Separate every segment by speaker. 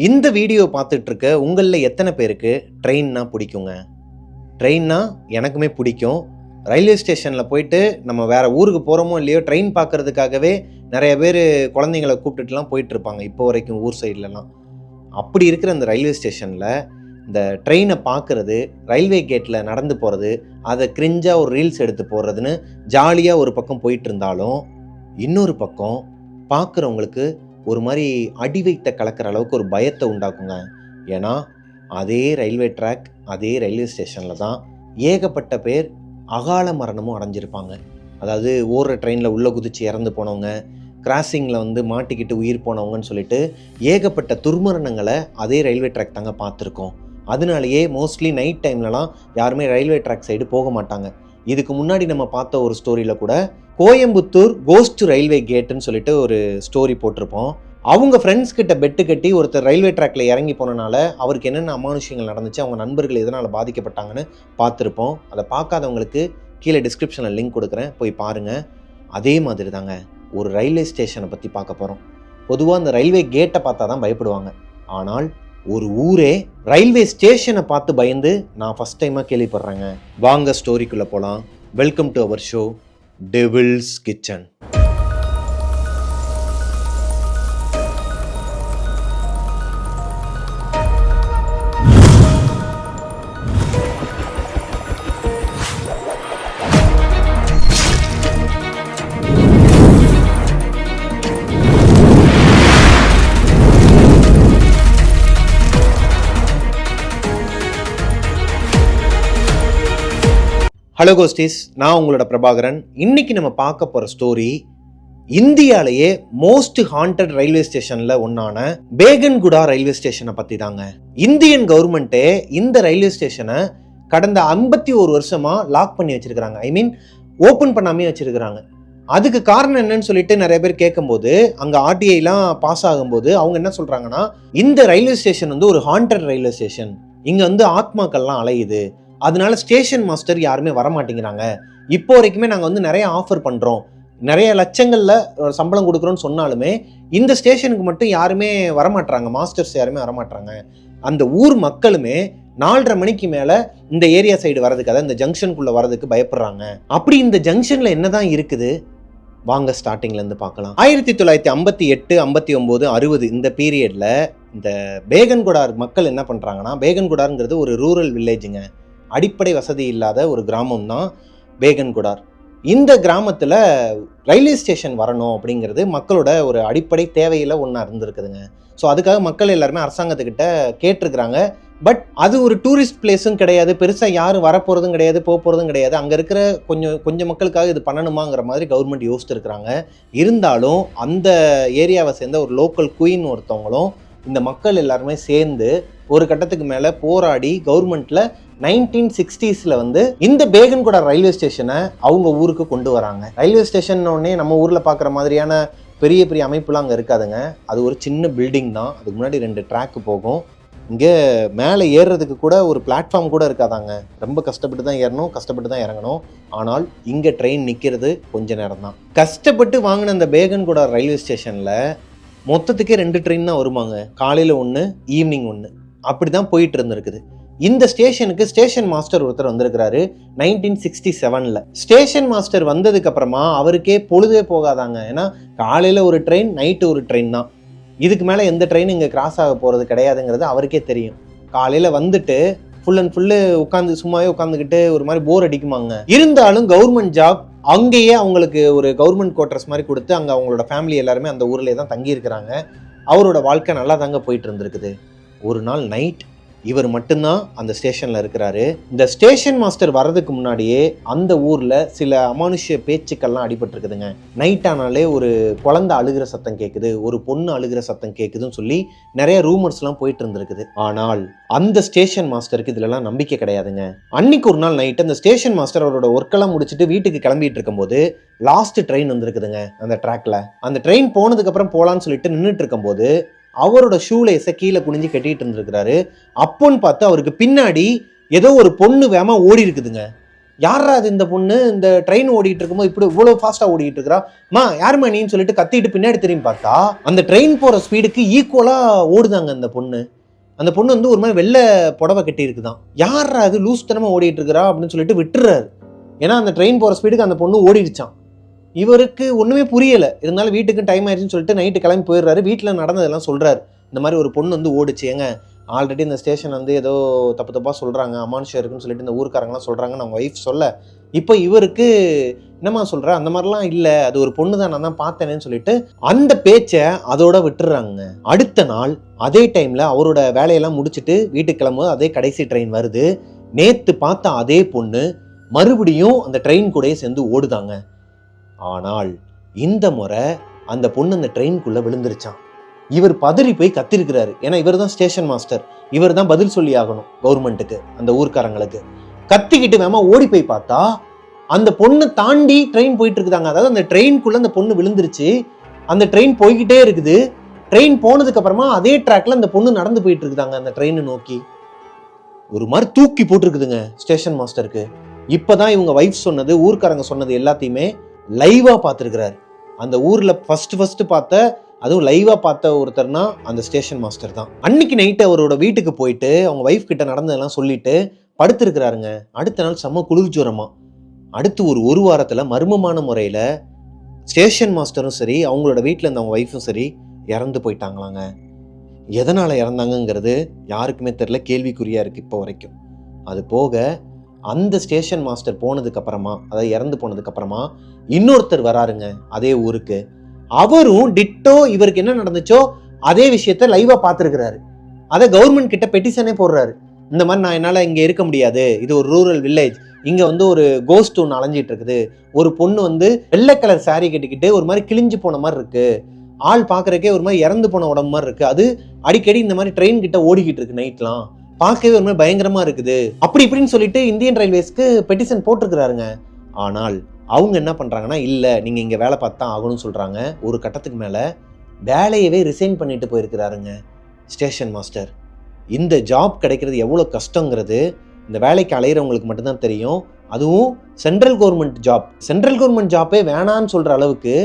Speaker 1: இந்த வீடியோ பார்த்துட்டு இருக்க உங்களில் எத்தனை பேருக்கு ட்ரெயின்னா பிடிக்குங்க? ட்ரெயின்னா எனக்குமே பிடிக்கும். ரயில்வே ஸ்டேஷனில் போயிட்டு நம்ம வேறு ஊருக்கு போகிறோமோ இல்லையோ ட்ரெயின் பார்க்குறதுக்காகவே நிறைய பேர் குழந்தைங்களை கூப்பிட்டுட்டுலாம் போயிட்டுருப்பாங்க இப்போ வரைக்கும் ஊர் சைட்லலாம். அப்படி இருக்கிற அந்த ரயில்வே ஸ்டேஷனில் இந்த ட்ரெயினை பார்க்குறது, ரயில்வே கேட்டில் நடந்து போகிறது, அதை கிரிஞ்சாக ஒரு ரீல்ஸ் எடுத்து போடுறதுன்னு ஜாலியாக ஒரு பக்கம் போயிட்டு இருந்தாலும், இன்னொரு பக்கம் பார்க்குறவங்களுக்கு ஒரு மாதிரி அடி வைத்த கலக்கிற அளவுக்கு ஒரு பயத்தை உண்டாக்குங்க. ஏன்னா அதே ரயில்வே ட்ராக், அதே ரயில்வே ஸ்டேஷனில் தான் ஏகப்பட்ட பேர் அகால மரணமும் அடைஞ்சிருப்பாங்க. அதாவது ஓடுற ட்ரெயினில் உள்ளே குதித்து இறந்து போனவங்க, கிராசிங்கில் மாட்டிக்கிட்டு உயிர் போனவங்கன்னு சொல்லிட்டு ஏகப்பட்ட துர்மரணங்களை அதே ரயில்வே ட்ராக் தாங்க பார்த்துருக்கோம். அதனாலேயே மோஸ்ட்லி நைட் டைம்லலாம் யாருமே ரயில்வே ட்ராக் சைடு போக மாட்டாங்க. இதுக்கு முன்னாடி நம்ம பார்த்த ஒரு ஸ்டோரியில் கூட கோயம்புத்தூர் கோஸ்ட் ரயில்வே கேட்டுன்னு சொல்லிட்டு ஒரு ஸ்டோரி போட்டிருப்போம். அவங்க ஃப்ரெண்ட்ஸ் கிட்ட பெட்டு கட்டி ஒருத்தர் ரயில்வே ட்ராக்ல இறங்கி போனனால அவருக்கு என்னென்ன அமானுஷங்கள் நடந்துச்சு, அவங்க நண்பர்கள் எதனால் பாதிக்கப்பட்டாங்கன்னு பார்த்துருப்போம். அதை பார்க்காதவங்களுக்கு கீழே டிஸ்கிரிப்ஷனில் லிங்க் கொடுக்குறேன், போய் பாருங்கள். அதே மாதிரி தாங்க ஒரு ரயில்வே ஸ்டேஷனை பற்றி பார்க்க போகிறோம். பொதுவாக அந்த ரயில்வே கேட்டை பார்த்தா தான் பயப்படுவாங்க. ஆனால் ஒரு ஊரே ரயில்வே ஸ்டேஷனை பார்த்து பயந்து நான் ஃபஸ்ட் டைமாக கேள்விப்படுறேங்க. வாங்க ஸ்டோரிக்குள்ளே போகலாம். Welcome to our show Devil's Kitchen. Hello ghosties, நான் உங்களோட பிரபாகரன். இன்னைக்கு நம்ம பார்க்க போகிற ஸ்டோரி இந்தியாவிலேயே மோஸ்ட் ஹாண்டட் ரயில்வே ஸ்டேஷனில் ஒன்றான பேகன்குடா ரயில்வே ஸ்டேஷனை பற்றி தாங்க. இந்தியன் கவர்மெண்ட்டே இந்த ரயில்வே ஸ்டேஷனை கடந்த 51 வருஷமாக லாக் பண்ணி வச்சிருக்கிறாங்க. ஓப்பன் பண்ணாமே வச்சிருக்கிறாங்க. அதுக்கு காரணம் என்னன்னு சொல்லிட்டு நிறைய பேர் கேட்கும்போது, அங்கே ஆர்டிஐலாம் பாஸ் ஆகும்போது அவங்க என்ன சொல்கிறாங்கன்னா, இந்த ரயில்வே ஸ்டேஷன் ஒரு ஹாண்டட் ரயில்வே ஸ்டேஷன், இங்கே ஆத்மாக்கள்லாம் அலையுது, அதனால ஸ்டேஷன் மாஸ்டர் யாருமே வரமாட்டேங்கிறாங்க. இப்போ வரைக்குமே நாங்கள் நிறைய ஆஃபர் பண்ணுறோம், நிறைய லட்சங்களில் சம்பளம் கொடுக்குறோன்னு சொன்னாலுமே இந்த ஸ்டேஷனுக்கு மட்டும் யாருமே வரமாட்டாங்க, மாஸ்டர்ஸ் யாருமே வரமாட்டாங்க. அந்த ஊர் மக்களுமே 4:30 மணிக்கு மேலே இந்த ஏரியா சைடு வரதுக்கு, அதாவது இந்த ஜங்ஷனுக்குள்ளே வரதுக்கு பயப்படுறாங்க. அப்படி இந்த ஜங்ஷனில் என்னதான் இருக்குது, வாங்க ஸ்டார்டிங்லேருந்து பார்க்கலாம். 1958, 59, 60 இந்த பீரியடில் இந்த பேகன்குடார் மக்கள் என்ன பண்ணுறாங்கன்னா, பேகன்குடாருங்கிறது ஒரு ரூரல் வில்லேஜுங்க, அடிப்படை வசதி இல்லாத ஒரு கிராமம் தான் பேகன்குடார். இந்த கிராமத்தில் ரயில்வே ஸ்டேஷன் வரணும் அப்படிங்கிறது மக்களோட ஒரு அடிப்படை தேவையில் ஒன்றா இருந்திருக்குதுங்க. ஸோ அதுக்காக மக்கள் எல்லாருமே அரசாங்கத்துக்கிட்ட கேட்டிருக்கிறாங்க. பட் அது ஒரு டூரிஸ்ட் பிளேஸும் கிடையாது, பெருசாக யாரும் வரப்போகிறதும் கிடையாது, போகிறதும் கிடையாது. அங்கே இருக்கிற கொஞ்சம் மக்களுக்காக இது பண்ணணுமாங்கிற மாதிரி கவர்மெண்ட் யோசிச்சுருக்கிறாங்க. இருந்தாலும் அந்த ஏரியாவை சேர்ந்த ஒரு லோக்கல் குயின் ஒருத்தவங்களும் இந்த மக்கள் எல்லாருமே சேர்ந்து ஒரு கட்டத்துக்கு மேலே போராடி கவர்மெண்ட்டில் 1960s இந்த பேகன்குடா ரயில்வே ஸ்டேஷனை அவங்க ஊருக்கு கொண்டு வராங்க. ரயில்வே ஸ்டேஷன் உடனே நம்ம ஊரில் பார்க்குற மாதிரியான பெரிய பெரிய அமைப்புலாம் அங்கே இருக்காதுங்க. அது ஒரு சின்ன பில்டிங் தான். அதுக்கு முன்னாடி 2 ட்ராக்கு போகும். இங்கே மேலே ஏறுறதுக்கு கூட ஒரு பிளாட்ஃபார்ம் கூட இருக்காதாங்க. ரொம்ப கஷ்டப்பட்டு தான் ஏறணும், கஷ்டப்பட்டு தான் இறங்கணும். ஆனால் இங்கே ட்ரெயின் நிற்கிறது கொஞ்ச நேரம் தான். கஷ்டப்பட்டு வாங்கின அந்த பேகன்குடா ரயில்வே ஸ்டேஷனில் மொத்தத்துக்கே 2 ட்ரெயின் தான் வருமாங்க. காலையில் 1, ஈவினிங் 1, அப்படி தான் போயிட்டு இருந்திருக்குது. இந்த ஸ்டேஷனுக்கு ஸ்டேஷன் மாஸ்டர் ஒருத்தர் வந்திருக்கிறாரு 1967. ஸ்டேஷன் மாஸ்டர் வந்ததுக்கு அப்புறமா அவருக்கே பொழுதே போகாதாங்க. ஏன்னா காலையில் ஒரு ட்ரெயின், நைட்டு ஒரு ட்ரெயின் தான். இதுக்கு மேலே எந்த ட்ரெயின் இங்கே கிராஸ் ஆக போகிறது கிடையாதுங்கிறது அவருக்கே தெரியும். காலையில் வந்துட்டு ஃபுல் அண்ட் ஃபுல்லு சும்மாவே உட்காந்துக்கிட்டு ஒரு மாதிரி போர் அடிக்குமாங்க. இருந்தாலும் கவர்மெண்ட் ஜாப், அங்கேயே அவங்களுக்கு ஒரு கவர்மெண்ட் குவார்டர்ஸ் மாதிரி கொடுத்து அங்கே அவங்களோட ஃபேமிலி எல்லாருமே அந்த ஊர்லேயே தான் தங்கியிருக்கிறாங்க. அவரோட வாழ்க்கை நல்லா தாங்க போயிட்டு இருந்திருக்குது. ஒரு நாள் நைட் இவர் மட்டும்தான் அந்த ஸ்டேஷனில் இருக்கிறாரு. இந்த ஸ்டேஷன் மாஸ்டர் வர்றதுக்கு முன்னாடியே அந்த ஊரில் சில அமானுஷ்ய பேச்சுக்கள்லாம் அடிபட்டுருக்குதுங்க. நைட் ஆனாலே ஒரு குழந்தை அழுகிற சத்தம் கேட்குது, ஒரு பொண்ணு அழுகிற சத்தம் கேட்குதுன்னு சொல்லி நிறைய ரூமர்ஸ்லாம் போயிட்டு இருந்திருக்குது. ஆனால் அந்த ஸ்டேஷன் மாஸ்டருக்கு இதுலலாம் நம்பிக்கை கிடையாதுங்க. அன்னைக்கு ஒரு நாள் நைட்டு அந்த ஸ்டேஷன் மாஸ்டர் அவரோட ஒர்க்கெல்லாம் முடிச்சுட்டு வீட்டுக்கு கிளம்பிட்டு இருக்கும்போது லாஸ்ட் ட்ரெயின் வந்திருக்குதுங்க அந்த ட்ராக்ல. அந்த ட்ரெயின் போனதுக்கப்புறம் போகலான்னு சொல்லிட்டு நின்றுட்டு இருக்கும்போது அவரோட ஷூலேஸை கீழே குனிஞ்சு கட்டிட்டு இருந்திருக்கிறாரு. அப்போன்னு பார்த்து அவருக்கு பின்னாடி ஏதோ ஒரு பொண்ணு வேமா ஓடி இருக்குதுங்க. யாரா அது இந்த பொண்ணு இந்த ட்ரெயின் ஓடிட்டு இருக்கும்போது இப்படி இவ்வளவு ஃபாஸ்டா ஓடிட்டு இருக்கிறா, மா யாருமா நீன்னு சொல்லிட்டு கத்திட்டு பின்னாடி திரும்பி பார்த்தா அந்த ட்ரெயின் போற ஸ்பீடுக்கு ஈக்குவலா ஓடுதாங்க அந்த பொண்ணு. அந்த பொண்ணு வந்து ஒரு மாதிரி வெள்ளை புடவை கட்டி இருக்குதான். யாரா அது லூஸ் தனமா ஓடிட்டு இருக்கிறா அப்படின்னு சொல்லிட்டு விட்டுறாரு. ஏன்னா அந்த ட்ரெயின் போற ஸ்பீடுக்கு அந்த பொண்ணு ஓடிடுச்சான். இவருக்கு ஒண்ணுமே புரியல. இருந்தாலும் வீட்டுக்கு டைம் ஆயிடுச்சுன்னு சொல்லிட்டு நைட்டு கிளம்பி போயிடுறாரு. வீட்டில் நடந்ததெல்லாம் சொல்றாரு. இந்த மாதிரி ஒரு பொண்ணு வந்து ஓடிச்சு, ஏங்க ஆல்ரெடி இந்த ஸ்டேஷன் வந்து ஏதோ தப்பு தப்பாக சொல்கிறாங்க, அமானுஷம் இருக்குன்னு சொல்லிட்டு இந்த ஊருக்காரங்களாம் சொல்கிறாங்கன்னு அவங்க ஒய்ஃப் சொல்ல, இப்போ இவருக்கு என்னம்மா சொல்கிற, அந்த மாதிரிலாம் இல்லை, அது ஒரு பொண்ணு தான், நான் தான் பார்த்தேனேன்னு சொல்லிட்டு அந்த பேச்சை அதோட விட்டுறாங்க. அடுத்த நாள் அதே டைமில் அவரோட வேலையெல்லாம் முடிச்சுட்டு வீட்டுக்கு கிளம்பும்போது அதே கடைசி ட்ரெயின் வருது. நேற்று பார்த்த அதே பொண்ணு மறுபடியும் அந்த ட்ரெயின் கூடயே சேர்ந்து ஓடுதாங்க. ஆனால் இந்த முறை அந்த பொண்ணு அந்த ட்ரெயின்குள்ளே விழுந்துருச்சான். இவர் பதறி போய் கத்திருக்கிறாரு. ஏன்னா இவர் தான் ஸ்டேஷன் மாஸ்டர், இவர் தான் பதில் சொல்லி ஆகணும் கவர்மெண்ட்டுக்கு, அந்த ஊர்க்காரங்களுக்கு. கத்திக்கிட்டு வேமா ஓடி போய் பார்த்தா அந்த பொண்ணு தாண்டி ட்ரெயின் போயிட்டு இருக்குதாங்க. அதாவது அந்த ட்ரெயின்குள்ள அந்த பொண்ணு விழுந்துருச்சு. அந்த ட்ரெயின் போய்கிட்டே இருக்குது. ட்ரெயின் போனதுக்கு அப்புறமா அதே ட்ராக்ல அந்த பொண்ணு நடந்து போயிட்டு இருக்குதாங்க அந்த ட்ரெயினை நோக்கி. ஒரு மாதிரி தூக்கி போட்டுருக்குதுங்க ஸ்டேஷன் மாஸ்டருக்கு. இப்பதான் இவங்க வைஃப் சொன்னது, ஊர்க்காரங்க சொன்னது எல்லாத்தையுமே லைவா பார்த்துருக்கிறாரு. அந்த ஊர்ல ஃபர்ஸ்ட் பார்த்த, அதுவும் லைவா பார்த்த ஒருத்தர்னா அந்த ஸ்டேஷன் மாஸ்டர் தான். அன்னைக்கு நைட்டு அவரோட வீட்டுக்கு போயிட்டு அவங்க வைஃப் கிட்ட நடந்ததெல்லாம் சொல்லிட்டு படுத்திருக்கிறாருங்க. அடுத்த நாள் செம்ம குளிர் ஜுரமா. அடுத்து ஒரு வாரத்துல மர்மமான முறையில ஸ்டேஷன் மாஸ்டரும் சரி, அவங்களோட வீட்டில் இருந்த அவங்க ஒய்ஃபும் சரி இறந்து போயிட்டாங்களாங்க. எதனால இறந்தாங்கிறது யாருக்குமே தெரியல, கேள்விக்குறியா இருக்கு இப்போ வரைக்கும். அது போக அந்த ஸ்டேஷன் மாஸ்டர் போனதுக்கு அப்புறமா, அதாவது இறந்து போனதுக்கு அப்புறமா இன்னொருத்தர் வராருங்க அதே ஊருக்கு. அவரும் டிட்டோ இவருக்கு என்ன நடந்துச்சோ அதே விஷயத்த லைவா பார்த்துருக்கிறாரு. அதை கவர்மெண்ட் கிட்ட பெட்டிஷனே போடுறாரு. இந்த மாதிரி நான் என்னால் இங்கே இருக்க முடியாது, இது ஒரு ரூரல் வில்லேஜ், இங்கே வந்து ஒரு கோஸ்ட் ஒன்று அலைஞ்சிட்டு இருக்குது, ஒரு பொண்ணு வந்து வெள்ளை கலர் சாரி கட்டிக்கிட்டு ஒரு மாதிரி கிழிஞ்சு போன மாதிரி இருக்கு, ஆள் பார்க்கறக்கே ஒரு மாதிரி இறந்து போன உடம்பு மாதிரி இருக்கு, அது அடிக்கடி இந்த மாதிரி ட்ரெயின் கிட்ட ஓடிக்கிட்டு இருக்கு, நைட்லாம் பார்க்கவே ஒரு மாதிரி பயங்கரமா இருக்குது, அப்படி இப்படின்னு சொல்லிட்டு இந்தியன் ரயில்வேஸ்க்கு பெட்டிஷன் போட்டிருக்கிறாருங்க. ஆனால் அவங்க என்ன பண்றாங்கன்னா, இல்ல நீங்க இங்க வேலை பார்த்தா ஆகணும்னு சொல்றாங்க. ஒரு கட்டத்துக்கு மேல வேலையவே ரிசைன் பண்ணிட்டு போயிருக்கிறாருங்க ஸ்டேஷன் மாஸ்டர். இந்த ஜாப் கிடைக்கிறது எவ்வளவு கஷ்டங்கிறது இந்த வேலைக்கு அலையிறவங்களுக்கு மட்டும்தான் தெரியும். அதுவும் central government job. Central government ஜாப்பே வேணான்னு சொல்ற அளவுக்கு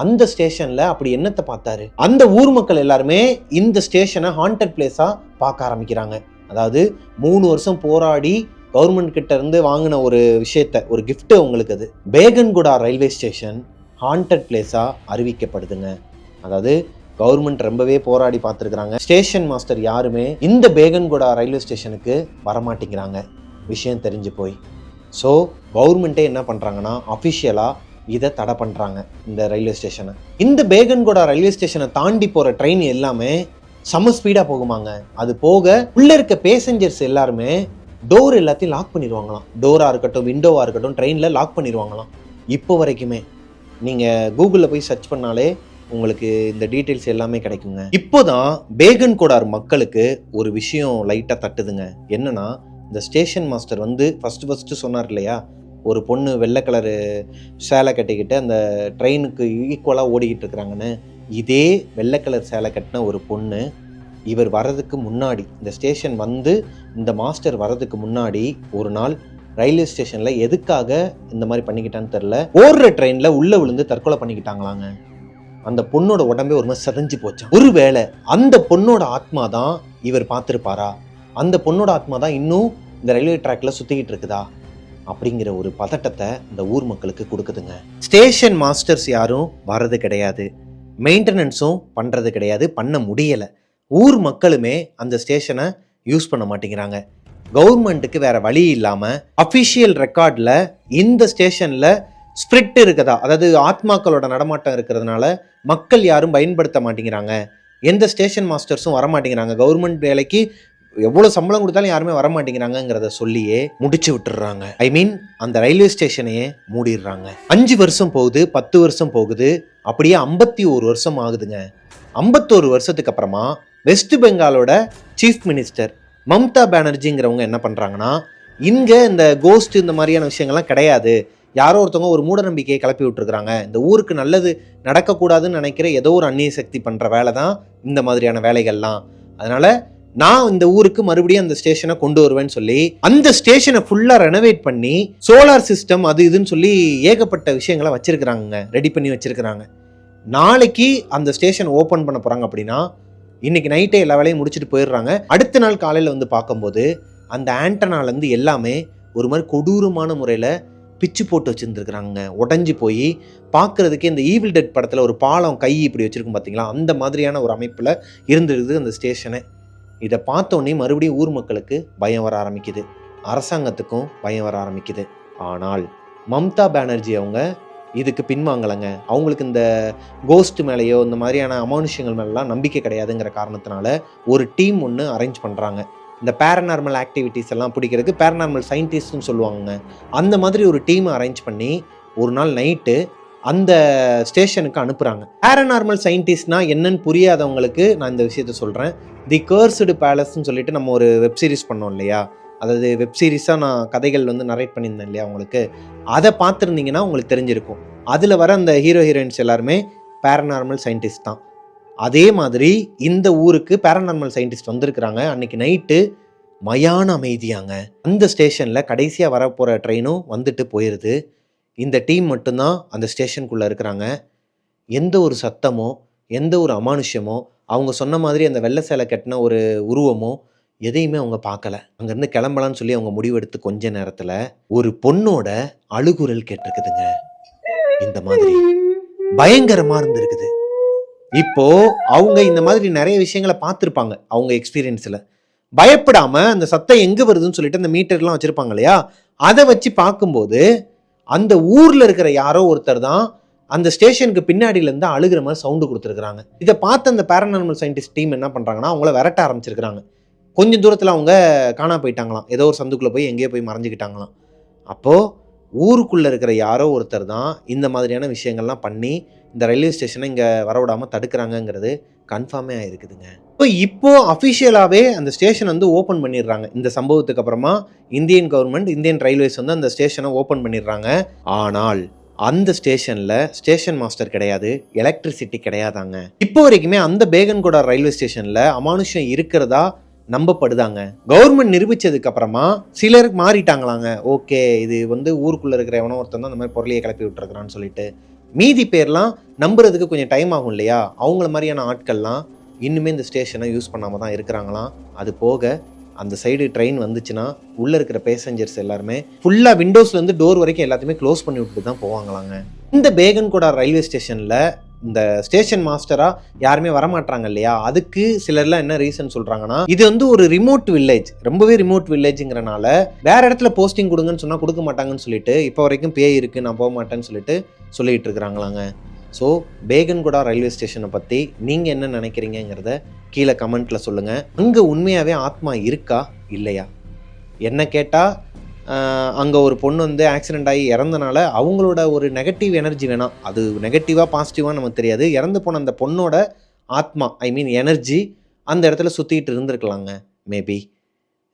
Speaker 1: அந்த ஸ்டேஷன்ல அப்படி என்னத்தை பார்த்தாரு. அந்த ஊர் மக்கள் எல்லாருமே இந்த ஸ்டேஷனை ஹாண்டட் பிளேஸா பார்க்க ஆரம்பிக்கிறாங்க. அதாவது 3 வருஷம் போராடி கவர்மெண்ட் கிட்ட இருந்து வாங்கின ஒரு விஷயத்த, ஒரு கிஃப்ட் உங்களுக்கு. அது பேகன்குடா ரயில்வே ஸ்டேஷன் ஹாண்டட் பிளேஸா அறிவிக்கப்படுதுங்க. அதாவது கவர்மெண்ட் ரொம்பவே போராடி பார்த்துருக்குறாங்க. ஸ்டேஷன் மாஸ்டர் யாருமே இந்த பேகன்குடா ரயில்வே ஸ்டேஷனுக்கு வரமாட்டேங்கிறாங்க விஷயம் தெரிஞ்சு போய். ஸோ கவர்மெண்ட்டே என்ன பண்ணுறாங்கன்னா, அஃபிஷியலாக இதை தடை பண்ணுறாங்க இந்த ரயில்வே ஸ்டேஷனை. இந்த பேகன்குடா ரயில்வே ஸ்டேஷனை தாண்டி போகிற ட்ரெயின் எல்லாமே செம்ம ஸ்பீடாக போகுமாங்க. அது போக உள்ளே இருக்க பேசஞ்சர்ஸ் எல்லாருமே டோர் எல்லாத்தையும் லாக் பண்ணிடுவாங்களாம். டோராக இருக்கட்டும், விண்டோவாக இருக்கட்டும், ட்ரெயினில் லாக் பண்ணிடுவாங்களாம். இப்போ வரைக்குமே நீங்கள் கூகுளில் போய் சர்ச் பண்ணாலே உங்களுக்கு இந்த டீட்டெயில்ஸ் எல்லாமே கிடைக்குங்க. இப்போதான் பேகன்குடார் மக்களுக்கு ஒரு விஷயம் லைட்டாக தட்டுதுங்க. என்னன்னா, இந்த ஸ்டேஷன் மாஸ்டர் வந்து ஃபர்ஸ்ட் சொன்னார் இல்லையா, ஒரு பொண்ணு வெள்ளை கலரு சேலை கட்டிக்கிட்டு அந்த ட்ரெயினுக்கு ஈக்குவலாக ஓடிக்கிட்டு இருக்கிறாங்கன்னு. இதே வெள்ளை கலர் சேலை கட்டின ஒரு பொண்ணு இவர் வர்றதுக்கு முன்னாடி, இந்த ஸ்டேஷன் வந்து இந்த மாஸ்டர் வர்றதுக்கு முன்னாடி ஒரு நாள் ரயில்வே ஸ்டேஷனில் எதுக்காக இந்த மாதிரி பண்ணிக்கிட்டான்னு தெரில, ஓடுற ட்ரெயினில் உள்ளே விழுந்து தற்கொலை பண்ணிக்கிட்டாங்களாங்க. அந்த பொண்ணோட உடம்பே ஒரு மாதிரி செதஞ்சு போச்சான். ஒருவேளை அந்த பொண்ணோட ஆத்மா தான் இவர் பார்த்துருப்பாரா, அந்த பொண்ணோட ஆத்மா தான் இன்னும் இந்த ரயில்வே ட்ராக்ல சுத்திக்கிட்டு இருக்குதா அப்படிங்கிற ஒரு பதட்டத்தை இந்த ஊர் மக்களுக்கு கொடுக்குதுங்க. ஸ்டேஷன் மாஸ்டர்ஸ் யாரும் வர்றது கிடையாது, மெயின்டெனன்ஸும் பண்றது கிடையாது, பண்ண முடியல. ஊர் மக்களுமே அந்த ஸ்டேஷனை யூஸ் பண்ண மாட்டேங்கிறாங்க. கவர்மெண்ட்டுக்கு வேற வழி இல்லாம அபிஷியல் ரெக்கார்ட்ல இந்த ஸ்டேஷன்ல ஸ்பிரிட் இருக்குதா, அதாவது ஆத்மாக்களோட நடமாட்டம் இருக்கிறதுனால மக்கள் யாரும் பயன்படுத்த மாட்டேங்கிறாங்க, எந்த ஸ்டேஷன் மாஸ்டர்ஸும் வரமாட்டேங்கிறாங்க, கவர்மெண்ட் வேலைக்கு எவ்வளவு சம்பளம் கொடுத்தாலும் யாருமே வரமாட்டேங்கிறாங்கிறத சொல்லியே முடிச்சு விட்டுறாங்க. ஐ மீன் அந்த ரயில்வே ஸ்டேஷனையே மூடிடுறாங்க. 5 வருஷம் போகுது, 10 வருஷம் போகுது, அப்படியே 51 வருஷம் ஆகுதுங்க. 51 வருஷத்துக்கு அப்புறமா வெஸ்ட் பெங்காலோட சீஃப் மினிஸ்டர் மம்தா பானர்ஜிங்கிறவங்க என்ன பண்றாங்கன்னா, இங்க இந்த கோஸ்ட் இந்த மாதிரியான விஷயங்கள்லாம் கிடையாது, யாரோ ஒருத்தவங்க ஒரு மூட நம்பிக்கையை கிளப்பி விட்டுருக்காங்க, இந்த ஊருக்கு நல்லது நடக்கக்கூடாதுன்னு நினைக்கிற ஏதோ ஒரு அந்நிய சக்தி பண்ற வேலை தான் இந்த மாதிரியான வேலைகள்லாம், அதனால நான் இந்த ஊருக்கு மறுபடியும் அந்த ஸ்டேஷனை கொண்டு வருவேன்னு சொல்லி அந்த ஸ்டேஷனை ஃபுல்லா ரெனோவேட் பண்ணி சோலார் சிஸ்டம் அது இதுன்னு சொல்லி ஏகப்பட்ட விஷயங்களை வச்சிருக்கிறாங்க, ரெடி பண்ணி வச்சிருக்கிறாங்க. நாளைக்கு அந்த ஸ்டேஷன் ஓபன் பண்ண போறாங்க அப்படின்னா இன்னைக்கு நைட்டே எல்லா வேலையும் முடிச்சுட்டு போயிடுறாங்க. அடுத்த நாள் காலையில வந்து பார்க்கும்போது அந்த ஆண்டனால இருந்து எல்லாமே ஒரு மாதிரி கொடூரமான முறையில பிச்சு போட்டு வச்சிருந்துருக்குறாங்க, உடஞ்சி போய் பார்க்கறதுக்கே இந்த ஈவில் டெட் படத்துல ஒரு பாலம் கை இப்படி வச்சிருக்கும் பார்த்தீங்களா, அந்த மாதிரியான ஒரு அமைப்புல இருந்துருது அந்த ஸ்டேஷனை. இதை பார்த்தோன்னே மறுபடியும் ஊர் மக்களுக்கு பயம் வர ஆரம்பிக்குது, அரசாங்கத்துக்கும் பயம் வர ஆரம்பிக்குது. ஆனால் மம்தா பானர்ஜி அவங்க இதுக்கு பின்வாங்கலைங்க. அவங்களுக்கு இந்த கோஸ்ட் மேலேயோ இந்த மாதிரியான அமானுஷ்யங்கள் மேலாம் நம்பிக்கை கிடையாதுங்கிற காரணத்தினால ஒரு டீம் ஒன்று அரேஞ்ச் பண்ணுறாங்க. இந்த பேரநார்மல் ஆக்டிவிட்டீஸ் எல்லாம் பிடிக்கிறதுக்கு பேரநார்மல் சயின்டிஸ்ட்னு சொல்லுவாங்க. அந்த மாதிரி ஒரு டீமை அரேஞ்ச் பண்ணி ஒரு நாள் நைட்டு அந்த ஸ்டேஷனுக்கு அனுப்புகிறாங்க. பேரநார்மல் சயின்டிஸ்ட்னா என்னன்னு புரியாதவங்களுக்கு நான் இந்த விஷயத்த சொல்கிறேன். தி கர்ஸ்டு பேலஸ்ன்னு சொல்லிட்டு நம்ம ஒரு வெப்சீரிஸ் பண்ணோம் இல்லையா, அதாவது வெப்சீரிஸாக நான் கதைகள் வந்து நரேட் பண்ணியிருந்தேன் இல்லையா உங்களுக்கு, அதை பார்த்துருந்தீங்கன்னா உங்களுக்கு தெரிஞ்சிருக்கும். அதில் வர அந்த ஹீரோயின்ஸ் எல்லாருமே பேரநார்மல் சயின்டிஸ்ட் தான். அதே மாதிரி இந்த ஊருக்கு பேரநார்மல் சயின்டிஸ்ட் வந்திருக்கிறாங்க. அன்னைக்கு நைட்டு மயான அமைதியாங்க. அந்த ஸ்டேஷனில் கடைசியாக வரப்போகிற ட்ரெயினும் வந்துட்டு போயிடுது. இந்த டீம் மட்டும்தான் அந்த ஸ்டேஷனுக்குள்ளே இருக்கிறாங்க. எந்த ஒரு சத்தமோ எந்த ஒரு அமானுஷ்யமோ அவங்க சொன்ன மாதிரி அந்த வெள்ளை சேலை கட்டின ஒரு உருவமோ எதையுமே அவங்க பார்க்கல. அங்கேருந்து கிளம்பலான்னு சொல்லி அவங்க முடிவெடுத்து கொஞ்ச நேரத்தில் ஒரு பொண்ணோட அழுகுரல் கேட்டிருக்குதுங்க. இந்த மாதிரி பயங்கரமாக இருந்திருக்குது. இப்போ அவங்க இந்த மாதிரி நிறைய விஷயங்களை பார்த்துருப்பாங்க அவங்க எக்ஸ்பீரியன்ஸில். பயப்படாம அந்த சத்தம் எங்கே வருதுன்னு சொல்லிட்டு அந்த மீட்டர்லாம் வச்சுருப்பாங்க இல்லையா, அதை வச்சு பார்க்கும்போது அந்த ஊரில் இருக்கிற யாரோ ஒருத்தர் தான் அந்த ஸ்டேஷனுக்கு பின்னாடியிலேருந்து அழுகிற மாதிரி சவுண்டு கொடுத்துருக்குறாங்க. இதை பார்த்து அந்த பேரநார்மல் சயின்டிஸ்ட் டீம் என்ன பண்ணுறாங்கன்னா அவங்கள விரட்ட ஆரம்பிச்சிருக்கிறாங்க. கொஞ்சம் தூரத்தில் அவங்க காணா போயிட்டாங்களாம், ஏதோ ஒரு சந்துக்குள்ளே போய் எங்கேயோ போய் மறைஞ்சிக்கிட்டாங்களாம். அப்போது ஊருக்குள்ளே இருக்கிற யாரோ ஒருத்தர் தான் இந்த மாதிரியான விஷயங்கள்லாம் பண்ணி இந்த ரயில்வே ஸ்டேஷனை இங்கே வரவிடாமல் தடுக்கிறாங்கங்கிறது கன்ஃபார்மே ஆகிருக்குதுங்க. இப்போ அஃபிஷியலாகவே அந்த ஸ்டேஷன் வந்து ஓப்பன் பண்ணிடுறாங்க. இந்த சம்பவத்துக்கு அப்புறமா இந்தியன் கவர்மெண்ட், இந்தியன் ரயில்வேஸ் வந்து அந்த ஸ்டேஷனை ஓப்பன் பண்ணிடுறாங்க. ஆனால் அந்த ஸ்டேஷனில் ஸ்டேஷன் மாஸ்டர் கிடையாது, எலக்ட்ரிசிட்டி கிடையாதாங்க. இப்போ வரைக்குமே அந்த பேகன்கோடா ரயில்வே ஸ்டேஷனில் அமானுஷ்யம் இருக்கிறதா நம்பப்படுதாங்க. கவர்மெண்ட் நிரூபிச்சதுக்கு அப்புறமா சிலர் மாறிட்டாங்களாங்க. ஓகே, இது வந்து ஊருக்குள்ள இருக்கிற எவனோ ஒருத்தன் தான் அந்த மாதிரி பொருளையை கிளப்பி விட்டுருக்கிறான்னு சொல்லிட்டு. மீதி பேர்லாம் நம்புறதுக்கு கொஞ்சம் டைம் ஆகும் இல்லையா, அவங்கள மாதிரியான ஆட்கள்லாம் இன்னுமே இந்த ஸ்டேஷனை யூஸ் பண்ணாமல் தான் இருக்கிறாங்களாம். அது போக அந்த சைடு ட்ரெயின் வந்துச்சுன்னா உள்ளே இருக்கிற பேசஞ்சர்ஸ் எல்லாருமே ஃபுல்லாக விண்டோஸ்லேருந்து டோர் வரைக்கும் எல்லாத்தையுமே க்ளோஸ் பண்ணி விட்டு தான் போவாங்களாங்க. இந்த பேகன்கோடா ரயில்வே ஸ்டேஷனில் இந்த ஸ்டேஷன் மாஸ்டராக யாருமே வரமாட்டாங்க இல்லையா, அதுக்கு சிலர்லாம் என்ன ரீசன் சொல்கிறாங்கன்னா, இது வந்து ஒரு ரிமோட் வில்லேஜ், ரொம்பவே ரிமோட் வில்லேஜுங்கிறனால வேற இடத்துல போஸ்டிங் கொடுங்கன்னு சொன்னால் கொடுக்க மாட்டாங்கன்னு சொல்லிட்டு இப்போ வரைக்கும் பேய் இருக்குது நான் போக மாட்டேன்னு சொல்லிட்டு இருக்கிறாங்களாங்க. ஸோ பேகன்கோடா ரயில்வே ஸ்டேஷனை பற்றி நீங்கள் என்ன நினைக்கிறீங்கிறத கீழே கமெண்ட்டில் சொல்லுங்கள். அங்கே உண்மையாகவே ஆத்மா இருக்கா இல்லையா? என்ன கேட்டால் அங்கே ஒரு பொண்ணு வந்து ஆக்சிடெண்ட் ஆகி இறந்தனால அவங்களோட ஒரு நெகட்டிவ் எனர்ஜி வேணாம், அது நெகட்டிவாக பாசிட்டிவாக நமக்கு தெரியாது, இறந்து போன அந்த பொண்ணோட ஆத்மா எனர்ஜி அந்த இடத்துல சுற்றிக்கிட்டு இருந்திருக்கலாங்க மேபி.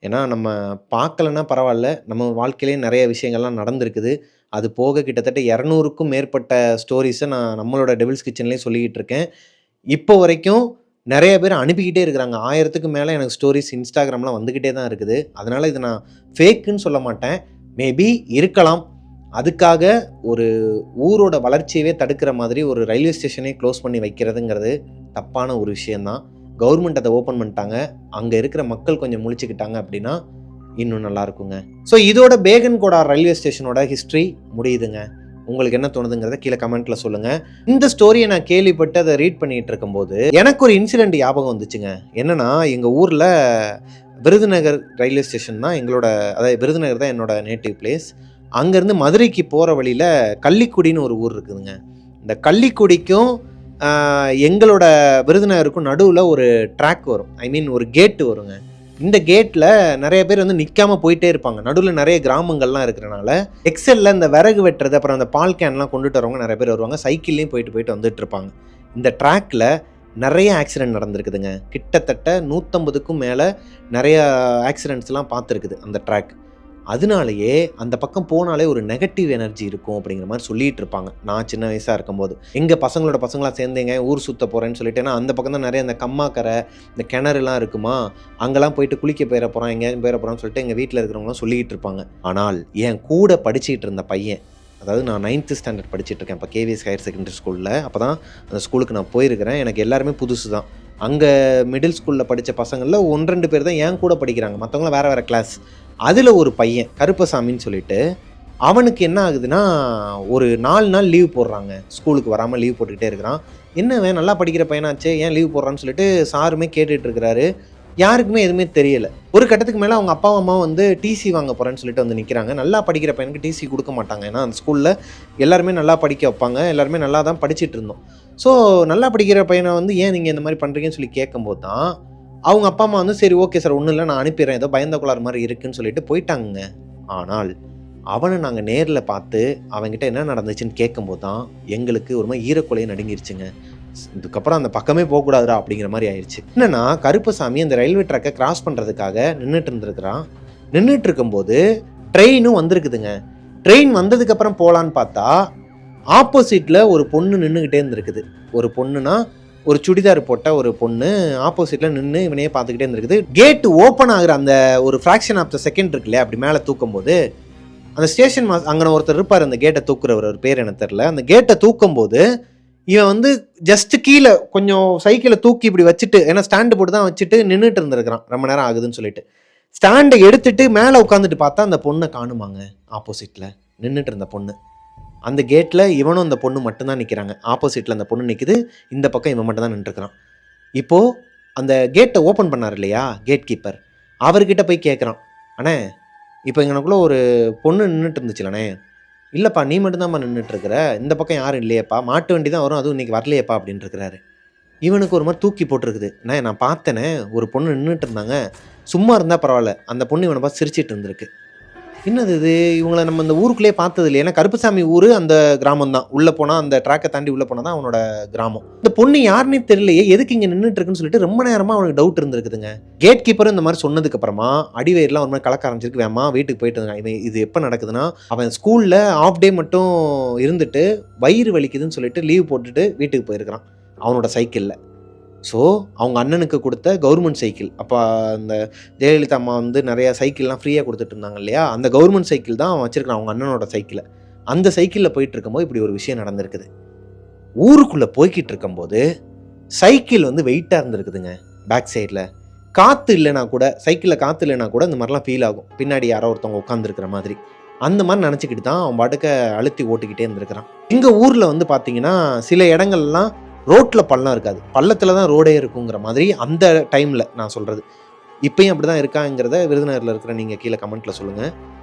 Speaker 1: ஏன்னா நம்ம பார்க்கலன்னா பரவாயில்ல, நம்ம வாழ்க்கையிலே நிறைய விஷயங்கள்லாம் நடந்திருக்குது. அது போக கிட்டத்தட்ட 200க்கும் மேற்பட்ட ஸ்டோரிஸை நான் நம்மளோட டெவில்ஸ் கிச்சன்லேயே சொல்லிக்கிட்டு இருக்கேன். இப்போ வரைக்கும் நிறைய பேர் அனுப்பிக்கிட்டே இருக்கிறாங்க. 1000க்கு மேலே எனக்கு ஸ்டோரிஸ் இன்ஸ்டாகிராமில் வந்துக்கிட்டே தான் இருக்குது. அதனால் இது நான் ஃபேக்குன்னு சொல்ல மாட்டேன், மேபி இருக்கலாம். அதுக்காக ஒரு ஊரோட வளர்ச்சியவே தடுக்கிற மாதிரி ஒரு ரயில்வே ஸ்டேஷனே க்ளோஸ் பண்ணி வைக்கிறதுங்கிறது தப்பான ஒரு விஷயந்தான். கவர்மெண்ட் அதை ஓப்பன் பண்ணிட்டாங்க, அங்கே இருக்கிற மக்கள் கொஞ்சம் முழிச்சுக்கிட்டாங்க அப்படின்னா இன்னும் நல்லா இருக்குங்க. ஸோ இதோட பேகன்கோடா ரயில்வே ஸ்டேஷனோட ஹிஸ்ட்ரி முடியுதுங்க. உங்களுக்கு என்ன தோணுதுங்கிறத கீழே கமெண்ட்ல சொல்லுங்க. இந்த ஸ்டோரியை நான் கேள்விப்பட்டு அதை ரீட் பண்ணிட்டு இருக்கும்போது எனக்கு ஒரு இன்சிடென்ட் ஞாபகம் வந்துச்சுங்க. என்னன்னா, எங்கள் ஊரில் விருதுநகர் ரயில்வே ஸ்டேஷன் தான் எங்களோட, அதாவது விருதுநகர் தான் என்னோட நேட்டிவ் பிளேஸ். அங்கேருந்து மதுரைக்கு போகிற வழியில் கள்ளிக்குடின்னு ஒரு ஊர் இருக்குதுங்க. இந்த கள்ளிக்குடிக்கும் எங்களோட விருதுநகருக்கும் நடுவில் ஒரு ட்ராக் வரும், ஒரு கேட்டு வருங்க. இந்த கேட்டில் நிறைய பேர் வந்து நிற்காமல் போயிட்டே இருப்பாங்க. நடுவில் நிறைய கிராமங்கள்லாம் இருக்கிறனால எக்ஸலில் இந்த விறகு வெட்டுறது, அப்புறம் அந்த பால் கேன்லாம் கொண்டுட்டு வரவங்க நிறைய பேர் வருவாங்க. சைக்கிள்லேயும் போயிட்டு வந்துட்டு இருப்பாங்க. இந்த ட்ராக்கில் நிறைய ஆக்சிடென்ட் நடந்திருக்குதுங்க. கிட்டத்தட்ட 150க்கும் மேலே நிறைய ஆக்சிடென்ட்ஸ்லாம் பார்த்துருக்குது அந்த ட்ராக். அதனாலேயே அந்த பக்கம் போனாலே ஒரு நெகட்டிவ் எனர்ஜி இருக்கும் அப்படிங்கிற மாதிரி சொல்லிட்டு இருப்பாங்க. நான் சின்ன வயசாக இருக்கும்போது எங்கள் பசங்களோட பசங்களாக சேர்ந்தேங்க ஊர் சுற்ற போகிறேன்னு சொல்லிட்டு, ஏன்னா அந்த பக்கம் தான் நிறைய இந்த கம்மாக்கரை இந்த கிணறுலாம் இருக்குமா, அங்கெல்லாம் போயிட்டு குளிக்க போயிட போகிறோம் எங்கேயாவது போயிட போகிறோன்னு சொல்லிட்டு எங்கள் வீட்டில் இருக்கிறவங்களாம் சொல்லிக்கிட்டு இருப்பாங்க. ஆனால் என் கூட படிச்சுக்கிட்டு இருந்த பையன், அதாவது நான் 9th ஸ்டாண்டர்ட் படிச்சுட்டு இருக்கேன் இப்போ கேவிஎஸ் ஹையர் செகண்டரி ஸ்கூலில். அப்போ தான் அந்த ஸ்கூலுக்கு நான் போயிருக்கிறேன். எனக்கு எல்லாருமே புதுசு தான். அங்கே மிடில் ஸ்கூலில் படித்த பசங்களில் 1-2 பேர் தான் என் கூட படிக்கிறாங்க, மற்றவங்களாம் வேறு வேறு கிளாஸ். அதில் ஒரு பையன் கருப்பசாமின்னு சொல்லிட்டு, அவனுக்கு என்ன ஆகுதுன்னா ஒரு 4 நாள் லீவ் போடுறாங்க, ஸ்கூலுக்கு வராமல் லீவ் போட்டுக்கிட்டே இருக்கிறான். என்னவே நல்லா படிக்கிற பையனாச்சே ஏன் லீவ் போடுறான்னு சொல்லிட்டு சாருமே கேட்டுட்டு இருக்கிறாரு. யாருக்குமே எதுவுமே தெரியல. ஒரு கட்டத்துக்கு மேலே அவங்க அப்பா அம்மா வந்து டிசி வாங்க போகிறேன்னு சொல்லிட்டு வந்து நிற்கிறாங்க. நல்லா படிக்கிற பையனுக்கு டிசி கொடுக்க மாட்டாங்க, ஏன்னா அந்த ஸ்கூலில் எல்லாருமே நல்லா படிக்க வைப்பாங்க, எல்லாருமே நல்லா தான் படிச்சுட்டு இருந்தோம். ஸோ நல்லா படிக்கிற பையனை வந்து ஏன் நீங்கள் இந்த மாதிரி பண்ணுறீங்கன்னு சொல்லி கேட்கும்போது தான் அவங்க அப்பா அம்மா வந்து சரி ஓகே சார் ஒன்றும் இல்லை நான் அனுப்பிடுறேன், ஏதோ பயந்த குளார் மாதிரி இருக்குன்னு சொல்லிட்டு போயிட்டாங்க. ஆனால் அவனை நாங்கள் நேரில் பார்த்து அவங்ககிட்ட என்ன நடந்துச்சுன்னு கேட்கும்போது தான் எங்களுக்கு ஒரு மாதிரி ஈரக்குலையை நடுங்கிருச்சுங்க. இதுக்கப்புறம் அந்த பக்கமே போகக்கூடாதுடா அப்படிங்கிற மாதிரி ஆயிடுச்சு. என்னன்னா கருப்பசாமி அந்த ரயில்வே ட்ராக்கை கிராஸ் பண்ணுறதுக்காக நின்றுட்டு இருந்திருக்கிறான். நின்றுட்டு இருக்கும்போது ட்ரெயினும் வந்திருக்குதுங்க. ட்ரெயின் வந்ததுக்கப்புறம் போகலான்னு பார்த்தா ஆப்போசிட்டில் ஒரு பொண்ணு நின்றுக்கிட்டே இருந்திருக்குது. ஒரு பொண்ணுனா ஒரு சுடிதார் போட்ட ஒரு பொண்ணு ஆப்போசிட்டில் நின்று இவனையே பார்த்துக்கிட்டே இருந்திருக்குது. கேட்டு ஓப்பன் ஆகுற அந்த ஒரு ஃப்ராக்ஷன் ஆஃப் த செகண்ட் இருக்கு இல்லையா, அப்படி மேலே தூக்கும் போது அந்த ஸ்டேஷன் அங்கே ஒருத்தர் இருப்பார், அந்த கேட்டை தூக்குறவர், ஒரு பேர் எனக்கு தெரில. அந்த கேட்டை தூக்கும் போது இவன் வந்து ஜஸ்ட் கீழே கொஞ்சம் சைக்கிளை தூக்கி இப்படி வச்சுட்டு, ஏன்னா ஸ்டாண்டு போட்டு தான் வச்சுட்டு நின்றுட்டு இருந்திருக்கிறான், ரொம்ப நேரம் ஆகுதுன்னு சொல்லிட்டு. ஸ்டாண்டை எடுத்துட்டு மேலே உட்காந்துட்டு பார்த்தா அந்த பொண்ணை காணுமாங்க. ஆப்போசிட்டில் நின்றுட்டு இருந்த பொண்ணு, அந்த கேட்டில் இவனும் அந்த பொண்ணு மட்டும்தான் நிற்கிறாங்க. ஆப்போசிட்டில் அந்த பொண்ணு நிற்குது, இந்த பக்கம் இவன் மட்டும் தான் நின்றுருக்கிறான். இப்போது அந்த கேட்டை ஓப்பன் பண்ணார் இல்லையா கேட் கீப்பர், அவர்கிட்ட போய் கேட்குறான், அண்ணே இப்போ எங்களுக்குள்ளே ஒரு பொண்ணு நின்றுட்டு இருந்துச்சுலண்ணே. இல்லைப்பா நீ மட்டும்தான்ப்பா நின்றுட்டுருக்குற, இந்த பக்கம் யாரும் இல்லையேப்பா, மாட்டு வண்டி தான் வரும், அதுவும் இன்றைக்கி வரலையேப்பா அப்படின்னு இருக்கிறாரு. இவனுக்கு ஒரு மாதிரி தூக்கி போட்டிருக்குது. அண்ணே நான் பார்த்தேனே ஒரு பொண்ணு நின்றுட்டு இருந்தாங்க, சும்மா இருந்தால் பரவாயில்ல, அந்த பொண்ணு இவனை பார்த்து சிரிச்சிட்டு இருந்திருக்கு. என்னது இது, இவங்களை நம்ம இந்த ஊருக்குள்ளேயே பார்த்தது இல்லை. ஏன்னா கருப்பசாமி ஊர் அந்த கிராமம் தான், உள்ளே போனால் அந்த ட்ராக்கை தாண்டி உள்ளே போனால் தான் அவனோட கிராமம். இந்த பொண்ணு யாருன்னே தெரியலையே, எதுக்கு இங்கே நின்றுட்டு இருக்குன்னு சொல்லிட்டு ரொம்ப நேரமாக அவனுக்கு டவுட் இருந்திருக்குதுங்க. கேட் கீப்பரும் இந்த மாதிரி சொன்னதுக்கு அப்புறமா அடிவயிறுலாம் ஒரு மாதிரி கலக்க ஆரம்பிச்சிருக்கு. வேமா வீட்டுக்கு போயிட்டு இருந்தாங்க. இவன் இது எப்போ நடக்குதுன்னா, அவன் ஸ்கூலில் ஆஃப் டே மட்டும் இருந்துட்டு வயிறு வலிக்குதுன்னு சொல்லிட்டு லீவ் போட்டுட்டு வீட்டுக்கு போயிருக்கிறான் அவனோட சைக்கிளில். ஸோ அவங்க அண்ணனுக்கு கொடுத்த கவர்மெண்ட் சைக்கிள், அப்போ அந்த ஜெயலலிதா அம்மா வந்து நிறையா சைக்கிள்லாம் ஃப்ரீயாக கொடுத்துட்டு இருந்தாங்க இல்லையா, அந்த கவர்மெண்ட் சைக்கிள் தான் அவன் வச்சுருக்கான் அவங்க அண்ணனோட சைக்கிளை. அந்த சைக்கிளில் போயிட்டு இருக்கும்போது இப்படி ஒரு விஷயம் நடந்திருக்குது. ஊருக்குள்ளே போய்கிட்டு இருக்கும்போது சைக்கிள் வந்து வெயிட்டாக இருந்திருக்குதுங்க. பேக் சைடில் காற்று இல்லைனா கூட, சைக்கிளில் காற்று இல்லைனா கூட இந்த மாதிரிலாம் ஃபீல் ஆகும், பின்னாடி யாரோ ஒருத்தவங்க உட்காந்துருக்கிற மாதிரி. அந்த மாதிரி நினச்சிக்கிட்டு தான் அவன் பாட்டுக்க அழுத்தி ஓட்டிக்கிட்டே இருந்திருக்கிறான். எங்கள் ஊரில் வந்து பார்த்தீங்கன்னா சில இடங்கள்லாம் ரோட்டில் பள்ளம் இருக்காது, பள்ளத்தில் தான் ரோடே இருக்குங்கிற மாதிரி அந்த டைமில் நான் சொல்கிறது. இப்பயும் அப்படி தான் இருக்காங்கிறத விருதுநகரில் இருக்கிற நீங்கள் கீழே கமெண்ட்டில் சொல்லுங்கள்.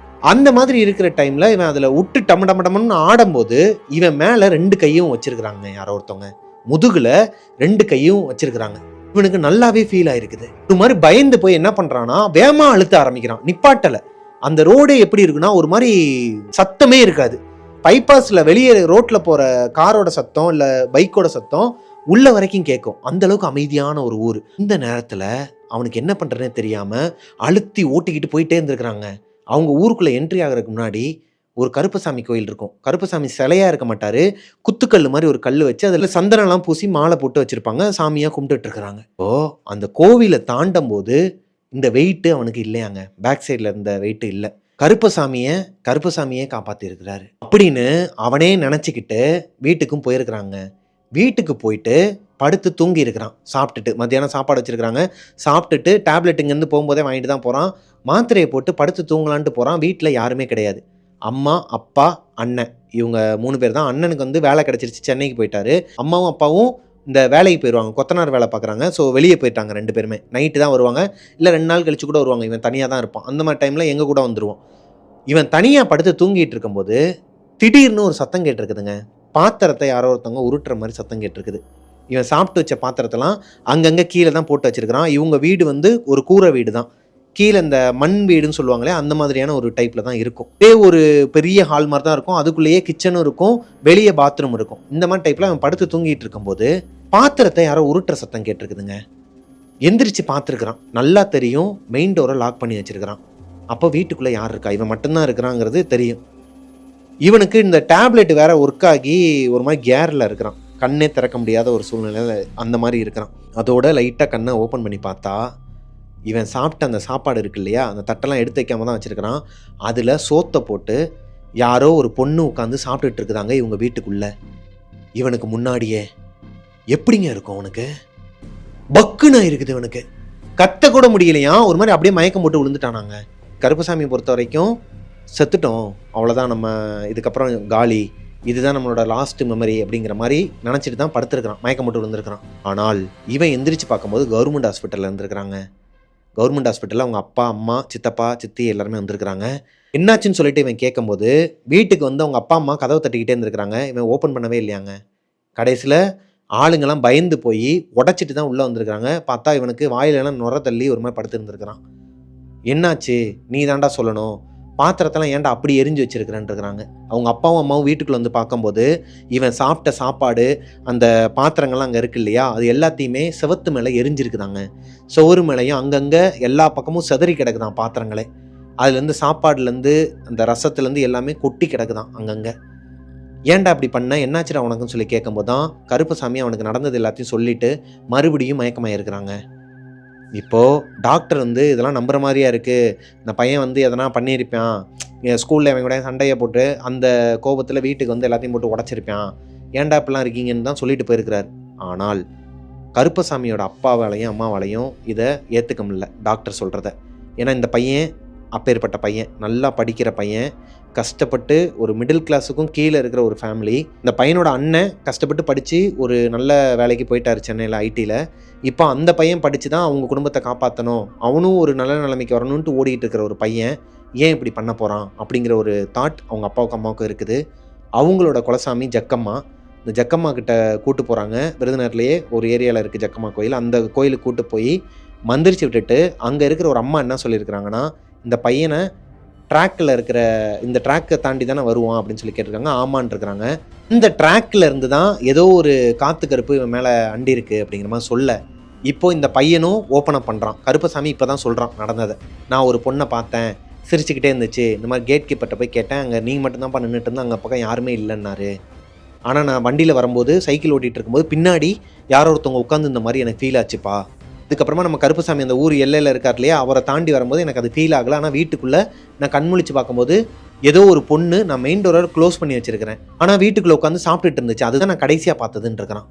Speaker 1: அந்த மாதிரி இருக்கிற டைமில் இவன் அதில் விட்டு டமன்னு ஆடும்போது இவன் மேலே 2 கையும் வச்சிருக்கிறாங்க, யாரோ ஒருத்தவங்க முதுகில் 2 கையும் வச்சிருக்கிறாங்க. இவனுக்கு நல்லாவே ஃபீல் ஆயிருக்குது. இது மாதிரி பயந்து போய் என்ன பண்ணுறான்னா வேகமாக அழுத்த ஆரம்பிக்கிறான். நிப்பாட்டலை. அந்த ரோடே எப்படி இருக்குன்னா ஒரு மாதிரி சத்தமே இருக்காது. பைபாஸில் வெளியே ரோட்டில் போகிற காரோட சத்தம் இல்லை பைக்கோட சத்தம் உள்ள வரைக்கும் கேட்கும், அந்தளவுக்கு அமைதியான ஒரு ஊர். இந்த நேரத்தில் அவனுக்கு என்ன பண்ணுறதுனே தெரியாமல் அழுத்தி ஓட்டிக்கிட்டு போயிட்டே இருந்திருக்கிறாங்க. அவங்க ஊருக்குள்ளே என்ட்ரி ஆகிறதுக்கு முன்னாடி ஒரு கருப்பசாமி கோயில் இருக்கும். கருப்பசாமி சிலையாக இருக்க மாட்டார், குத்துக்கல் மாதிரி ஒரு கல் வச்சு அதில் சந்தனம்லாம் பூசி மாலை போட்டு வச்சுருப்பாங்க, சாமியாக கும்பிட்டுட்டு இருக்கிறாங்க. ஓ அந்த கோவிலை தாண்டும் போது இந்த வெயிட்டு அவனுக்கு இல்லையாங்க, பேக் சைடில் இருந்த வெயிட்டு இல்லை. கருப்பசாமியே காப்பாற்றிருக்கிறாரு அப்படின்னு அவனே நினச்சிக்கிட்டு வீட்டுக்கும் போயிருக்கிறாங்க. வீட்டுக்கு போயிட்டு படுத்து தூங்கி இருக்கிறான். சாப்பிட்டுட்டு மத்தியானம் சாப்பாடு வச்சுருக்கிறாங்க, சாப்பிட்டுட்டு டேப்லெட் இங்கேருந்து போகும்போதே வாங்கிட்டு தான் போகிறான். மாத்திரையை போட்டு படுத்து தூங்கலான்ட்டு போகிறான். வீட்டில் யாருமே கிடையாது. அம்மா அப்பா அண்ணன் இவங்க 3 பேர் தான். அண்ணனுக்கு வந்து வேலை கிடச்சிருச்சு, சென்னைக்கு போயிட்டாரு. அம்மாவும் அப்பாவும் இந்த வேலைக்கு போயிடுவாங்க, கொத்தனார் வேலை பார்க்குறாங்க. ஸோ வெளியே போயிட்டாங்க 2 பேருமே. நைட்டு தான் வருவாங்க, இல்லை 2 நாள் கழிச்சு கூட வருவாங்க. இவன் தனியாக தான் இருப்பான். அந்த மாதிரி டைமில் எங்கள் கூட வந்துடுவான். இவன் தனியாக படுத்து தூங்கிட்டு இருக்கும்போது திடீர்னு ஒரு சத்தம் கேட்டிருக்குதுங்க. பாத்திரத்தை யாரோ ஒருத்தவங்க உருட்டுற மாதிரி சத்தம் கேட்டிருக்குது. இவன் சாப்பிட்டு வச்ச பாத்திரத்தெல்லாம் அங்கங்கே கீழே தான் போட்டு வச்சிருக்கிறான். இவங்க வீடு வந்து ஒரு கூரை வீடு தான், கீழே இந்த மண் வீடுன்னு சொல்லுவாங்களே அந்த மாதிரியான ஒரு டைப்பில் தான் இருக்கும். இதே ஒரு பெரிய ஹால் மாதிரி தான் இருக்கும், அதுக்குள்ளேயே கிச்சனும் இருக்கும், வெளியே பாத்ரூம் இருக்கும். இந்த மாதிரி டைப்பில் அவன் படுத்து தூங்கிட்டு இருக்கும்போது பாத்திரத்தை யாரோ உருட்டுற சத்தம் கேட்டிருக்குதுங்க. எந்திரிச்சு பார்த்துருக்குறான். நல்லா தெரியும் மெயின் டோரை லாக் பண்ணி வச்சிருக்கிறான். அப்போ வீட்டுக்குள்ளே யார் இருக்கா, இவன் மட்டும்தான் இருக்கிறாங்கிறது தெரியும். இவனுக்கு இந்த டேப்லெட் வேற ஒர்க் ஆகி ஒரு மாதிரி கேரில் இருக்கிறான், கண்ணே திறக்க முடியாத ஒரு சூழ்நிலையில் அந்த மாதிரி இருக்கிறான். அதோட லைட்டாக கண்ணை ஓப்பன் பண்ணி பார்த்தா இவன் சாப்பிட்ட அந்த சாப்பாடு இருக்கு இல்லையா, அந்த தட்டெல்லாம் எடுத்து வைக்காம தான் வச்சுருக்கிறான். அதில் சோத்தை போட்டு யாரோ ஒரு பொண்ணு உட்காந்து சாப்பிட்டுட்டு இருக்குதாங்க இவங்க வீட்டுக்குள்ளே, இவனுக்கு முன்னாடியே. எப்படிங்க இருக்கும் அவனுக்கு? பக்குன்னு இருக்குது இவனுக்கு, கத்த கூட முடியலையா, ஒரு மாதிரி அப்படியே மயக்கம் போட்டு விழுந்துட்டானாங்க. கருப்பசாமியை பொறுத்த வரைக்கும் செத்துட்டோம், அவ்வளோதான், நம்ம இதுக்கப்புறம் காலி, இதுதான் நம்மளோட லாஸ்ட் மெமரி அப்படிங்கிற மாதிரி நினச்சிட்டு தான் படுத்துருக்கிறான், மயக்கம் போட்டு விழுந்துருக்கிறான். ஆனால் இவன் எந்திரிச்சு பார்க்கும்போது கவர்மெண்ட் ஹாஸ்பிட்டலில் இருந்திருக்கிறாங்க. கவர்மெண்ட் ஹாஸ்பிட்டலில் அவங்க அப்பா, அம்மா, சித்தப்பா, சித்தி எல்லாருமே வந்திருக்கிறாங்க. என்னாச்சுன்னு சொல்லிட்டு இவன் கேட்கும்போது வீட்டுக்கு வந்து அவங்க அப்பா அம்மா கதவை தட்டிக்கிட்டே இருந்திருக்கிறாங்க. இவன் ஓப்பன் பண்ணவே இல்லையாங்க. கடைசியில் ஆளுங்கெல்லாம் பயந்து போய் உடச்சிட்டு தான் உள்ளே வந்திருக்கிறாங்க. பார்த்தா இவனுக்கு வாயிலெல்லாம் நுர தள்ளி ஒரு மாதிரி படுத்து இருந்திருக்கிறான். என்னாச்சு, நீ தாண்டா சொல்லணும், பாத்திரத்தெல்லாம் ஏன்டா அப்படி எரிஞ்சு வச்சிருக்கிறேன்ருக்கிறாங்க. அவங்க அப்பாவும் அம்மாவும் வீட்டுக்குள்ளே வந்து பார்க்கும்போது இவன் சாப்பிட்ட சாப்பாடு, அந்த பாத்திரங்கள்லாம் அங்கே இருக்கு இல்லையா, அது எல்லாத்தையுமே செவத்து மேலே எரிஞ்சிருக்குதாங்க. சுவரு மேலேயும் அங்கங்கே எல்லா பக்கமும் செதறி கிடக்குதான் பாத்திரங்களே. அதுலேருந்து சாப்பாடுலேருந்து அந்த ரசத்துலேருந்து எல்லாமே கொட்டி கிடக்குதான் அங்கங்கே. ஏன்டா அப்படி பண்ண, என்னாச்சுடா உனக்குன்னு சொல்லி கேட்கும்போது தான் கருப்பசாமி அவனுக்கு நடந்தது எல்லாத்தையும் சொல்லிட்டு மறுபடியும் மயக்கமாயிருக்கிறாங்க. இப்போது டாக்டர் வந்து இதெல்லாம் நம்புற மாதிரியா இருக்குது, இந்த பையன் வந்து எதனா பண்ணியிருப்பான், ஸ்கூலில் அவன் கூட சண்டையை போட்டு அந்த கோபத்தில் வீட்டுக்கு வந்து எல்லாத்தையும் போட்டு உடச்சிருப்பான், ஏன்டா இப்படிலாம் இருக்கீங்கன்னு தான் சொல்லிட்டு போயிருக்கிறார். ஆனால் கருப்பசாமியோட அப்பாவாலையும் அம்மாவாலையும் இதை ஏற்றுக்க முடியல டாக்டர் சொல்கிறத. ஏன்னா இந்த பையன் அப்பேற்பட்ட பையன், நல்லா படிக்கிற பையன், கஷ்டப்பட்டு ஒரு மிடில் கிளாஸுக்கும் கீழே இருக்கிற ஒரு ஃபேமிலி. இந்த பையனோட அண்ணன் கஷ்டப்பட்டு படித்து ஒரு நல்ல வேலைக்கு போயிட்டார் சென்னையில் ஐடியில். இப்போ அந்த பையன் படித்து தான் அவங்க குடும்பத்தை காப்பாற்றணும், அவனும் ஒரு நல்ல நிலைமைக்கு வரணுன்ட்டு ஓடிட்டு இருக்கிற ஒரு பையன் ஏன் இப்படி பண்ண போகிறான் அப்படிங்கிற ஒரு தாட் அவங்க அப்பாவுக்கும் அம்மாவுக்கும் இருக்குது. அவங்களோட குலசாமி ஜக்கம்மா. இந்த ஜக்கம்மா கிட்ட கூட்டு போகிறாங்க. விருதுநகர்லேயே ஒரு ஏரியாவில் இருக்குது ஜக்கம்மா கோயில். அந்த கோயிலுக்கு கூட்டு போய் மந்திரிச்சு விட்டுட்டு அங்கே இருக்கிற ஒரு அம்மா என்ன சொல்லியிருக்கிறாங்கன்னா, இந்த பையனை ட்ராக்கில் இருக்கிற இந்த ட்ராக்கை தாண்டி தானே வருவான் அப்படின்னு சொல்லி கேட்டிருக்காங்க. ஆமான்னு இருக்கிறாங்க. இந்த ட்ராக்கில் இருந்து தான் ஏதோ ஒரு காற்று கருப்பு இவன் மேலே அண்டி இருக்குது அப்படிங்கிற மாதிரி சொல்ல, இப்போ இந்த பையனும் ஓப்பன் பண்ணுறான். கருப்பசாமி இப்போ தான் சொல்கிறான் நடந்ததை. நான் ஒரு பொண்ணை பார்த்தேன், சிரிச்சுக்கிட்டே இருந்துச்சு, இந்த மாதிரி கேட் கீப்பர்கிட்ட போய் கேட்டேன், அங்கே நீங்கள் மட்டும்தான்ப்பா நின்றுட்டு இருந்தால் அங்கே பக்கம் யாருமே இல்லைன்னாரு. ஆனால் நான் வண்டியில் வரும்போது சைக்கிள் ஓட்டிகிட்டு இருக்கும்போது பின்னாடி யாரோ ஒருத்தவங்க உட்காந்து இந்த மாதிரி எனக்கு ஃபீல் ஆச்சுப்பா. இதுக்கப்புறமா நம்ம கருப்பசாமி அந்த ஊர் எல்லையில் இருக்கார் இல்லையா, அவரை தாண்டி வரும்போது எனக்கு அது ஃபீல் ஆகலை. ஆனால் வீட்டுக்குள்ளே நான் கண்முழிச்சு பார்க்கும்போது ஏதோ ஒரு பொண்ணு, நான் மெயின் டோரை க்ளோஸ் பண்ணி வச்சிருக்கிறேன், ஆனால் வீட்டுக்குள்ளே உட்காந்து சாப்பிட்டுட்டு இருந்துச்சு, அதுதான் நான் கடைசியாக பார்த்ததுன்னு இருக்கிறான்.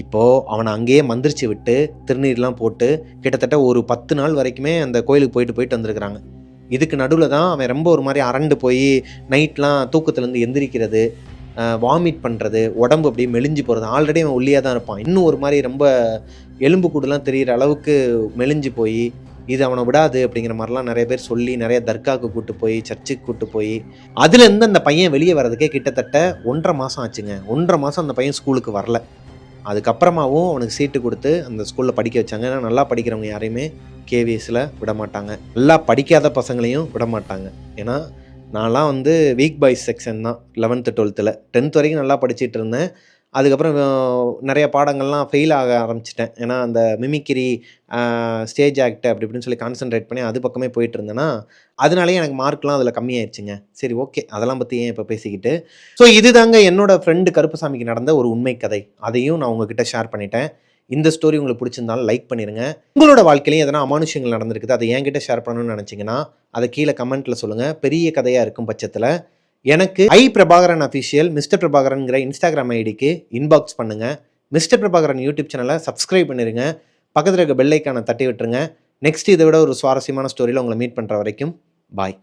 Speaker 1: இப்போது அவனை அங்கேயே மந்திரிச்சு விட்டு திருநீர்லாம் போட்டு கிட்டத்தட்ட ஒரு 10 நாள் வரைக்குமே அந்த கோயிலுக்கு போயிட்டு வந்திருக்கிறாங்க. இதுக்கு நடுவில் தான் அவன் ரொம்ப ஒரு மாதிரி அரண்டு போய் நைட்லாம் தூக்கத்துலேருந்து எந்திரிக்கிறது, வாமிட் பண்ணுறது, உடம்பு அப்படியே மெலிஞ்சு போகிறது. ஆல்ரெடி அவன் ஒல்லியாக தான் இருப்பான், இன்னும் ஒரு மாதிரி ரொம்ப எலும்பு கூடலாம் தெரிகிற அளவுக்கு மெலிஞ்சு போய் இது அவனை விடாது அப்படிங்கிற மாதிரிலாம் நிறைய பேர் சொல்லி நிறைய தர்காவுக்கு கூட்டு போய் சர்ச்சுக்கு கூட்டு போய் அதுலேருந்து அந்த பையன் வெளியே வர்றதுக்கே கிட்டத்தட்ட 1.5 மாதம் ஆச்சுங்க. 1.5 மாதம் அந்த பையன் ஸ்கூலுக்கு வரல. அதுக்கப்புறமாவும் அவனுக்கு சீட்டு கொடுத்து அந்த ஸ்கூலில் படிக்க வச்சாங்க. ஏன்னா நல்லா படிக்கிறவங்க யாரையுமே கேவிஎஸில் விட மாட்டாங்க, நல்லா படிக்காத பசங்களையும் விட மாட்டாங்க. ஏன்னா நான்லாம் வந்து வீக் பாய்ஸ் செக்ஷன் தான் 11th 12th 10th வரைக்கும் நல்லா படிச்சுட்டு இருந்தேன். அதுக்கப்புறம் நிறைய பாடங்கள்லாம் ஃபெயில் ஆக ஆரம்பிச்சிட்டேன். ஏன்னா அந்த மிமிக்ரி, ஸ்டேஜ் ஆக்ட் அப்படி இப்படின்னு சொல்லி கான்சன்ட்ரேட் பண்ணி அது பக்கமே போயிட்டு இருந்தேன்னா அதனாலேயே எனக்கு மார்க்லாம் அதில் கம்மியாயிடுச்சுங்க. சரி, ஓகே, அதெல்லாம் பற்றி ஏன் இப்போ பேசிக்கிட்டு. ஸோ இதுதாங்க என்னோட ஃப்ரெண்டு கருப்பசாமிக்கு நடந்த ஒரு உண்மை கதை. அதையும் நான் உங்ககிட்ட ஷேர் பண்ணிட்டேன். இந்த ஸ்டோரி உங்களுக்கு பிடிச்சிருந்தாலும் லைக் பண்ணிடுங்க. உங்களோட வாழ்க்கையிலையும் எதனா அமானுஷங்கள் நடந்திருக்குது, அதை என்கிட்ட ஷேர் பண்ணணும்னு நினச்சிங்கன்னா அதை கீழே கமெண்ட்டில் சொல்லுங்கள். பெரிய கதையாக இருக்கும் பட்சத்தில் எனக்கு பிரபாகரன் அஃபிஷியல் மிஸ்டர் பிரபாகரன்கிற இன்ஸ்டாகிராம் ஐடிக்கு இன்பாக்ஸ் பண்ணுங்கள். மிஸ்டர் பிரபாகரன் யூடியூப் சேனலை சப்ஸ்கிரைப் பண்ணிடுங்க. பக்கத்தில் இருக்க பெல் ஐக்கானை தட்டி விட்டுருங்க. நெக்ஸ்ட் இதை விட ஒரு சுவாரஸ்யமான ஸ்டோரியில் உங்களை மீட் பண்ணுற வரைக்கும் பாய்.